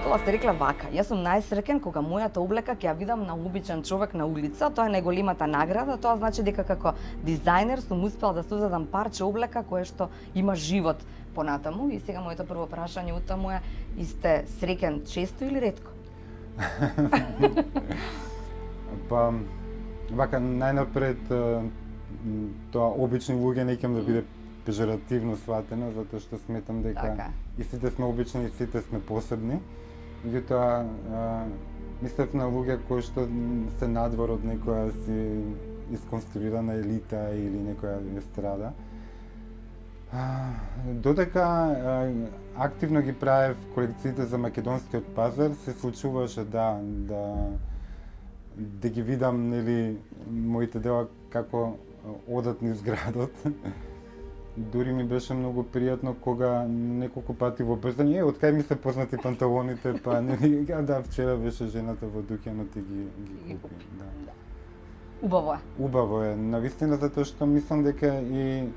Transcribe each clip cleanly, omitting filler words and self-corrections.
Никола сте рекле вака, јас сум најсреќен кога мојата облека ќе ја видам на обичен човек на улица, тоа е најголемата награда, тоа значи дека како дизајнер сум успел да создадам парче облека кое што има живот понатаму. И сега моето прво прашање од таму е: и сте среќен често или ретко? Па, вака најнапред тоа обични луѓе не ќе да биде пежоративно сватено, затоа што сметам дека и сите сме обични, и сите сме посебни. Меѓутоа, мислев на луѓе кои што се надвор од некоја си исконструирана елита или некоја естрада. Додека активно ги правев колекциите за македонскиот пазар, се случуваше да ги видам, нели, моите дела како одат низ градот. Дури ми беше многу пријатно кога неколку пати во брзање, од кај ми се познати панталоните, па нели, да, вчера беше жената во дуќанот и ги купи. Да. Убаво е. Убаво е, навистина, затоа што мислам дека и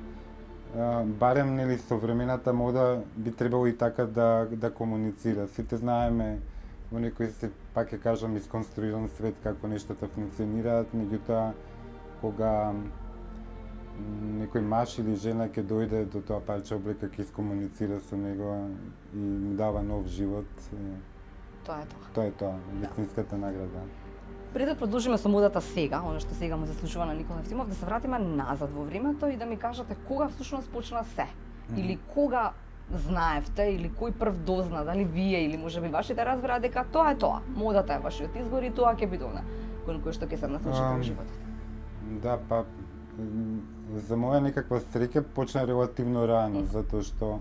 барем, нели, современата мода би требало и така да комуницира. Сите знаеме во некој се, пак ќе кажам, исконструиран свет како нештата функционираат, меѓутоа кога некој маж или жена ќе дојде до тоа парче облека, ќе искомуницира со него и му дава нов живот. Тоа е тоа. Тоа е тоа, вистинската награда. Пред да продолжиме со модата сега, она што сега му се случува на Никола Евтимов, да се вратиме назад во времето и да ми кажете кога всушност почна се? Или кога знаевте, или кој прв дозна, дали вие или можеби вашите разбира дека тоа е тоа, модата е вашиот избор и тоа ќе биде она кон кој што ќе се наслушате во животот? Да, па за моја некаква среќа почна релативно рано, затоа што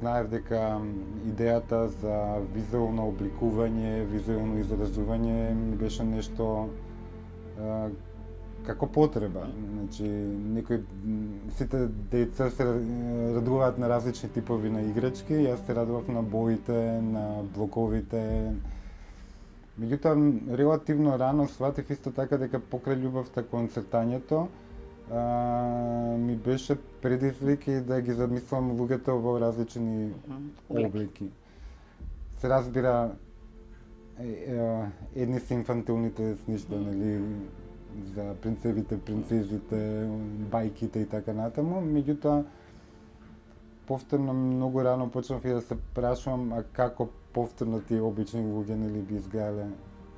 знаев дека идејата за визуелно обликување, визуелно изразување ми беше нешто како потреба. Значи, сите деца се радуваат на различни типови на играчки, јас се радував на боите, на блоковите. Меѓутоа, релативно рано сватив исто така дека покрај љубовта кон цртањето, ми беше предизвик и да ги замислам луѓето во различни облики. Се разбира, едни се инфантилните сништа, нели, за принцевите, принцезите, бајките и така натаму, меѓутоа повторно многу рано почнав и да се прашувам а како повторно тие обични луѓе, нели, би изгледале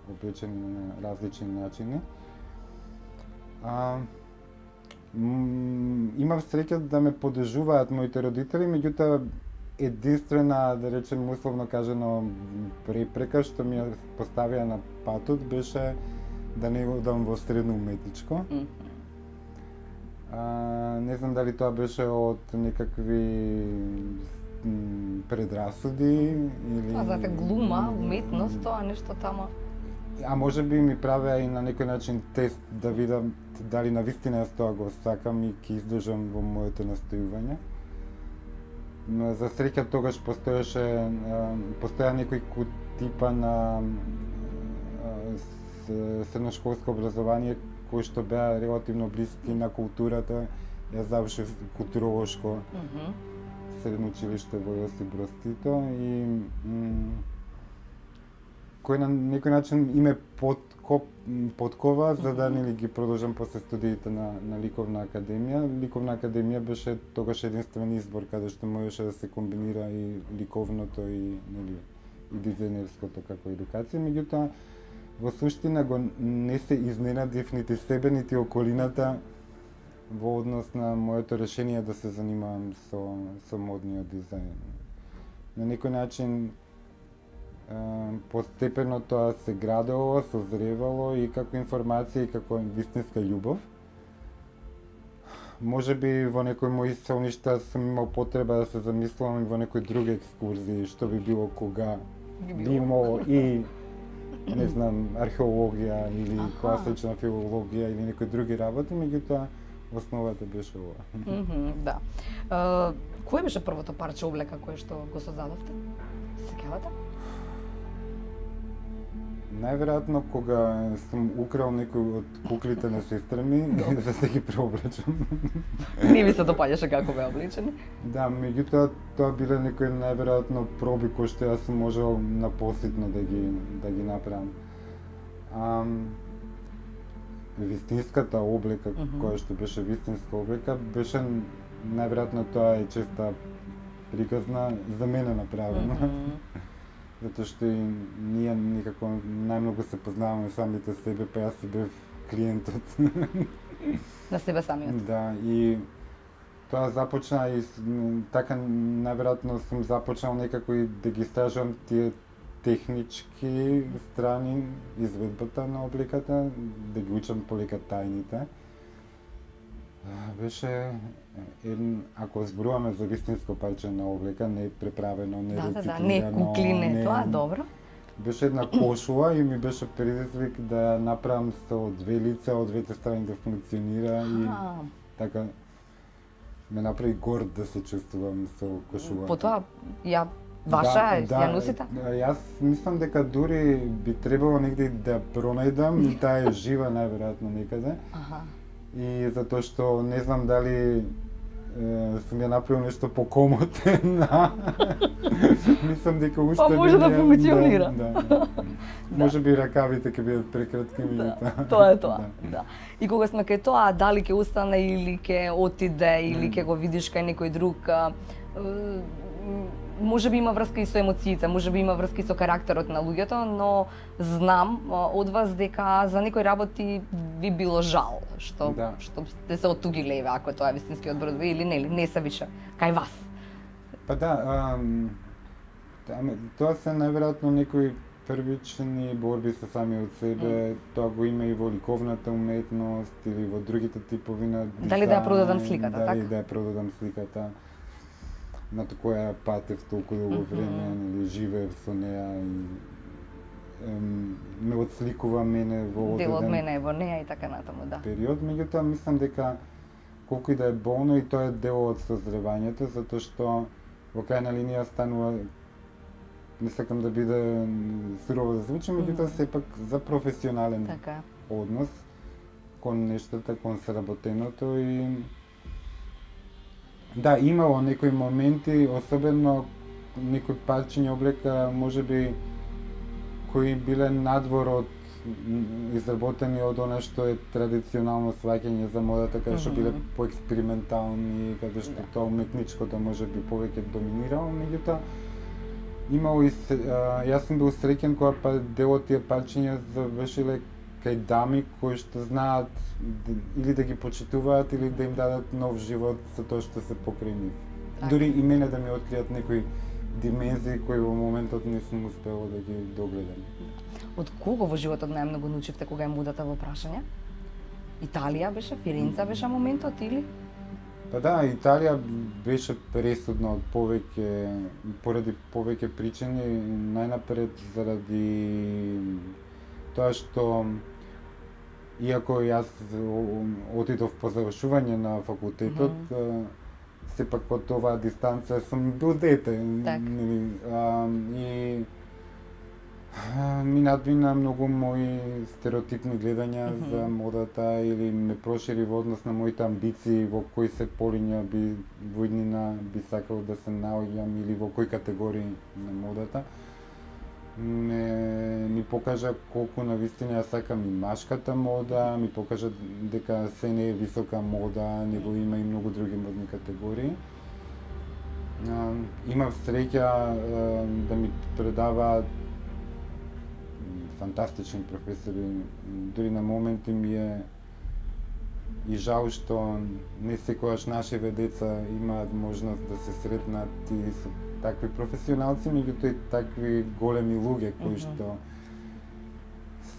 облечени на различни начини. Имав среќа да ме поддржуваат моите родители, меѓутоа единствена, да речем условно кажано, препрека што ми ја поставија на патот беше да не одам во средно уметничко. Не знам дали тоа беше од некакви предрасуди или... знаете, глума, уметност, тоа нешто тама. А може би ми правеа и на некој начин тест да видам дали навистина јас тоа го сакам и ќе издржам во моето настојување. Но за среќа тогаш постоја некој типа на средношколско образование кои што беа релативно блиски на културата. Јас завршив културолошко средно училиште во Јосип Броз Тито и кој на некој начин име подкова за да нели ги продолжам после студиите на Ликовна академија. Ликовна академија беше тогаш единствен избор каде што можеше да се комбинира и ликовното и нели и дизајнерското како едукација, меѓутоа во суштина не се изненадив нити себе нити околината во однос на моето решение да се занимавам со модниот дизајн. На некој начин постепено тоа се градело, созревало и како информација и како вистинска љубов. Може би во некои мои селништа сум имал потреба да се замислувам и во некои други екскурзии, што би било кога би имало и не знам, археологија или класична филологија или некои други работи, меѓутоа основата беше ова. Да. Кој беше првото парче облека кое што го создадовте? Сеќавате? Најверојатно кога сум украл некој од куклите на сестра ми, за да ги преоблечам. Не ви се допаѓаше како беа облечени? Да, меѓутоа тоа биле некои најверојатно проби кои што јас сум можел напоситно да ги направам. Вистинската облека, која што беше вистинска облека, беше најверојатно тоа е честа приказна за мене направено. Затоа што и ние некако најмногу се познаваме самите себе, па јас си бев клиентот. На себе самиот. Да, и тоа започна и така најверојатно сум започнал некако и да ги истражувам тие технички страни, изведбата на облеката, да ги учам полека тајните. Беше ако зборуваме за вистинско парче на облека, не преправено, не рециклирано, не куклине, тоа добро. Беше една кошула и ми беше предизвик да направам со две лица, од двете страни да функционира и така ме направи горд да се чувствувам со кошулата. Потоа ваша ја носите? Јас мислам дека дури би требало негде да пронајдам и таа е жива најверојатно некаде. И затоа што не знам дали сум ја направил нешто покомотен. Мислам дека уште па може да функционира. Може би ракавите ќе бидат прекратки, тоа е тоа. Да. И кога сме кај тоа, дали ќе остане или ќе отиде или ќе го видиш кај некој друг, може би има врска и со емоциите, може би има врска и со карактерот на луѓето, но знам од вас дека за некои работи би било жал што сте се оттугиле ако тоа е вистинскиот брод или не се више кај вас. Па да, тоа се најверојатно некои првични борби со самиот себе, тоа го има и во ликовната уметност или во другите типови на дизајн. Дали да ја продадам сликата, така? Дали да ја продадам сликата. На која патев толку долго време, или живеев со неа и ме отсликува мене во дел од мене е во неа и така натаму, да. Период, меѓутоа мислам дека колку и да е болно и тоа е дел од созревањето, затоа што во крајна линија станува, не сакам да биде сурово да звучи, меѓутоа сепак за професионален однос кон нештата, кон сработеното и да, имало некои моменти, особено некои парчиња облека, можеби кои биле надвор од изработени од она што е традиционално сваќање за модата, каде што биле поекспериментални, каде што тоа уметничкото можеби повеќе доминирало, меѓутоа имало и јас сум бил среќен кога дел од тие парчиња завршиле кај дами кои што знаат или да ги почитуваат или да им дадат нов живот со тоа што се покрај нив. Дури и мене да ми откријат некои димензии кои во моментот не сум успел да ги догледам. Од кого во животот најмногу научивте кога е модата во прашање? Италија беше, Фиренца беше моментот или? Па да, Италија беше пресудна од поради повеќе причини, најнапред заради тоа што иако јас отидов по завршување на факултетот, сепак од оваа дистанца сум бил дете. И ми надвина многу мои стереотипни гледања за модата или ме прошири во однос на моите амбиции во кои се полиња во иднина би сакал да се наоѓам или во кои категории на модата. Ми покажа колку навистина ја сакам и машката мода, ми покажа дека се не е висока мода, него има и многу други модни категории. Имав среќа да ми предаваат фантастични професори, дури на моменти ми е и жал што не секогаш нашиве деца имаат можност да се сретнат и со такви професионалци, меѓутоа и такви големи луѓе кои што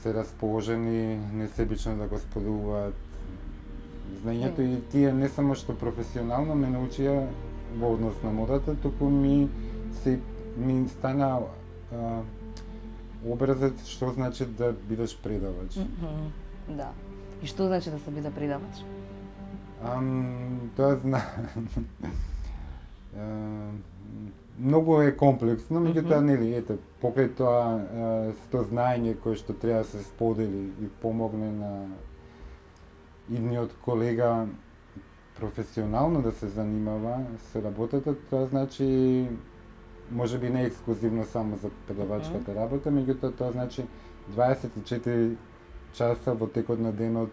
се расположени несебично да го споделуваат знаењето и тие не само што професионално ме научија во однос на модата, туку ми стана образец што значи да бидеш предавач. Да. И што значи да се биде предавач? Тоа многу е комплексно, меѓутоа нели ете покрај тоа сто знаење кое што треба да се сподели и помогне на идниот колега професионално да се занимава со работата, тоа значи можеби не ексклузивно само за предавачката работа, меѓутоа тоа значи 24 часа во текот на денот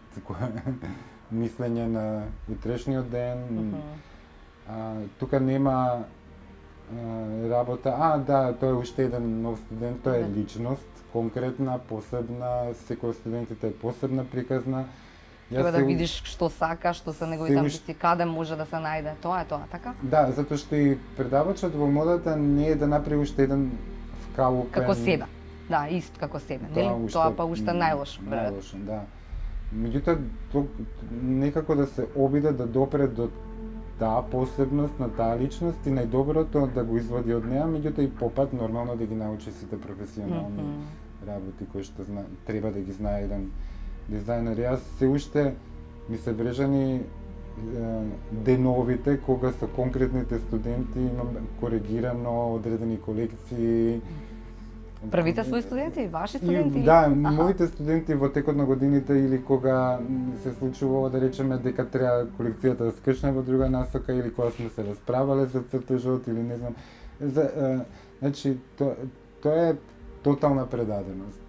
мислење на утрешниот ден. Тука нема работа. Да, тоа е уште еден нов студент, тоа е личност, конкретна, посебна, секој од студентите е посебна приказна. Треба да видиш што сака, што се неговите амбиции, каде може да се најде. Тоа е тоа, така? Да, затоа што и предавачот во модата не е да направи уште еден вкалупен... Како себе. Да, исто како себе, нели? Тоа па уште најлош. Најлош, да. Меѓутоа, некако да се обиде да допре до таа посебност на таа личност и најдоброто да го извади од неа, меѓутоа и попат нормално да ги научи сите професионални работи кои што треба да ги знае еден дизајнер. Јас се уште ми се врежани деновите кога со конкретните студенти имам коригирано одредени колекции. Првите своји студенти, ваши студенти? Да, моите студенти во текот на годините или кога се случувало да речеме дека треба колекцијата да скршне во друга насока или кога сме се расправале за цртежот или не знам. Значи тоа е тотална предаденост.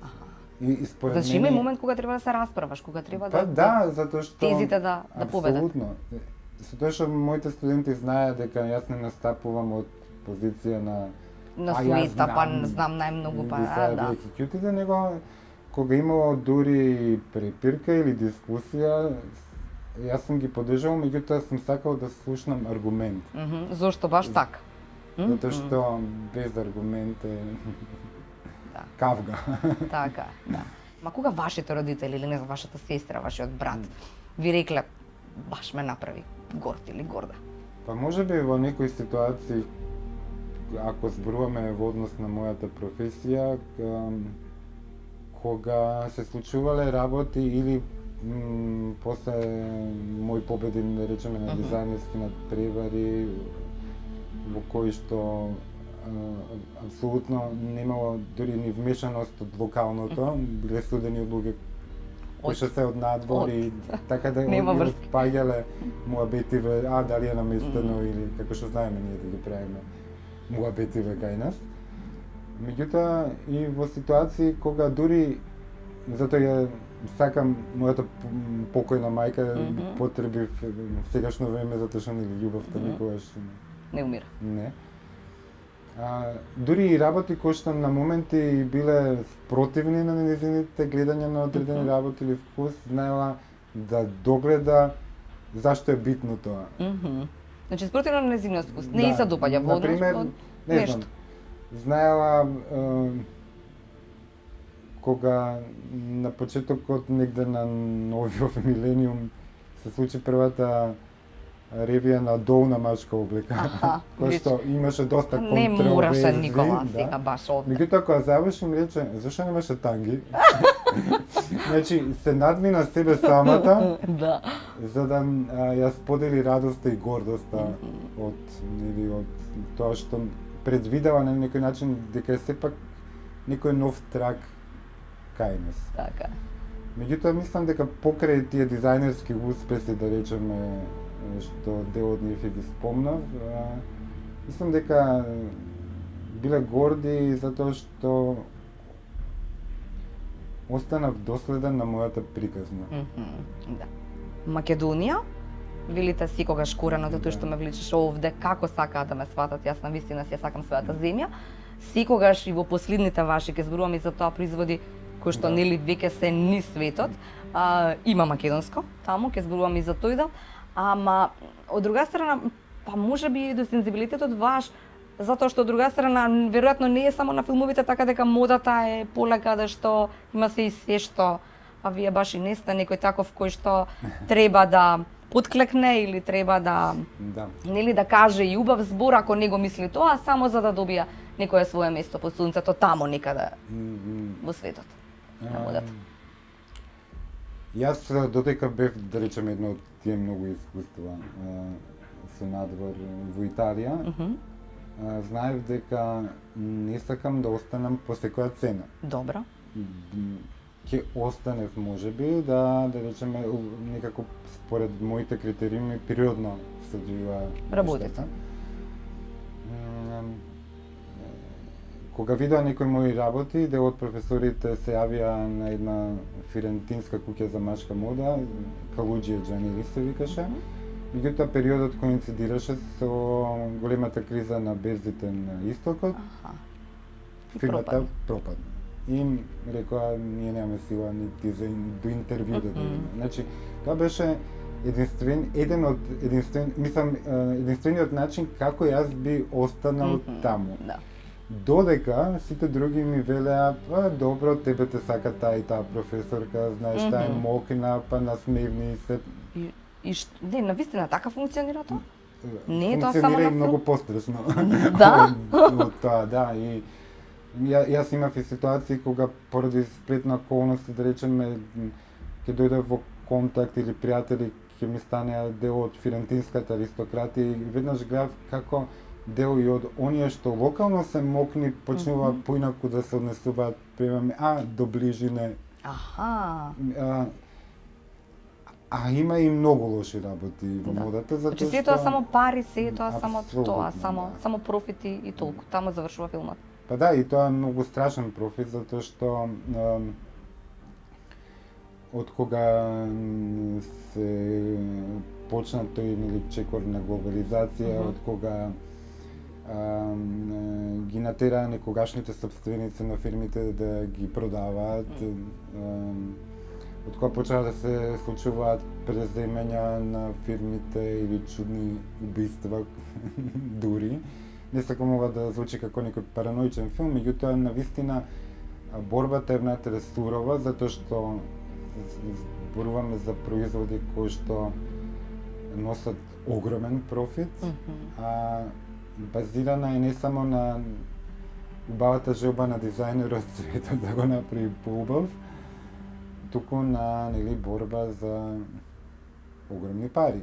И според значи има момент кога треба да се расправаш, кога треба да затоа што тезите да победат. Апсолутно. Со тоа што моите студенти знаат дека јас не настапувам од позиција на суета, па знам најмногу, па да. Кјутите, него кога имало дури препирка или дискусија, јас сум ги поддржувал, меѓутоа сум сакал да слушнам аргумент. Зошто баш така? Затоа што без аргумент е кавга. Така, да. Ма кога вашите родители или не знам вашата сестра, вашиот брат ви рекле баш ме направи горд или горда? Па можеби во некои ситуации, ако зборуваме во однос на мојата професија, кога се случувале работи или после мои победи, да речеме, на дизајнерски надпревари, во кои што апсолутно немало дури ни вмешаност од локалното, биле судени од луѓе кои што се од надвор и така да паѓале муабетиве, дали е наместено или како што знаеме ние да ги правиме муабетиве кај нас. Меѓутоа и во ситуации кога дури затоа ја сакам мојата покојна мајка, потребив сегашно време затоа што нели љубовта никогаш не умира. Не. Дури и работи кои што на моменти биле спротивни на нејзините гледања на одредени работи или вкус, знаела да догледа зашто е битно тоа. Значи спротивно на нејзиниот вкус, не и се допаѓа во однос не знам, знаела кога на почетокот негде на новиот милениум се случи првата ревија на долна машка облека, кој што имаше доста контроверзи. Не мораше никога сега баш овде. Меѓутоа кога завршим рече, зашто немаше танги? Значи се надмина себе самата, за да ја сподели радоста и гордоста од тоа што предвидела на некој начин дека е сепак некој нов трак кај нас. Така. Меѓутоа мислам дека покрај тие дизајнерски успеси, да речеме, што дел од нив ги спомнав, мислам дека биле горди затоа што останав доследен на мојата приказна. Да. Македонија, велите секогаш кореното тој што ме вличеше овде, како сакаат да ме сватат, јас навистина си ја сакам својата земја. Секогаш и во последните ваши ќе зборувам и за тоа производи кои што нели веќе се низ светот, има македонско, таму ќе зборувам и за тој дел. Ама, од друга страна, па може би до сензибилитетот ваш, затоа што од друга страна, веројатно не е само на филмовите, така дека модата е полека, да што има се и се што, а вие баш и не сте некој таков кој што треба да подклекне или треба да нели да каже и убав збор ако не го мисли тоа, само за да добија некое свое место под сунцето таму некаде во светот на модата. Јас додека бев, да речеме, едно од тие многу искуства со надвор во Италија, знаев дека не сакам да останам по секоја цена. Добро. Ќе останев можеби да речеме некако според моите критериуми периодно се одвива Работите. Кога видоа некои мои работи, дел од професорите се јавија на една фирентинска куќа за машка мода, Калуџија Джанери се викаше. Меѓутоа периодот коинцидираше со големата криза на берзите на истокот. Фирмата пропадна. И рекоа, ние немаме сила нити за до интервју да дојдеме. Значи, тоа беше единствениот начин како јас би останал таму. Да. Додека сите други ми велеа, добро, тебе те сака таа и таа професорка, знаеш, таа е мокна, па насмевни се. Не, навистина така функционира тоа? Не е тоа само функционира на и многу пострашно. Да? Од тоа, да, и јас имав и ситуации кога поради сплетна околности, да речеме, ќе дојдев во контакт или пријатели ќе ми станеа дел од фирентинската аристократија и веднаш гледав како дел и од оние што локално се мокни почнува поинаку да се однесуваат према до ближине. Аха. Има и многу лоши работи во модата, затоа што... Значи, тоа само пари, тоа само тоа, само профити и толку. Таму завршува филмот. Па да, и тоа е многу страшен профит, затоа што од кога се почна тој чекор на глобализација, од кога ги натераа некогашните собственици на фирмите да ги продаваат, од кога почнаа да се случуваат преземања на фирмите или чудни убиства дури. Не сакам ова да звучи како некој параноичен филм, меѓутоа навистина борбата е внатре сурова, затоа што зборуваме за производи кои што носат огромен профит, а базирана е не само на убавата желба на дизајнерот светот да го направи поубав, туку на борба за огромни пари.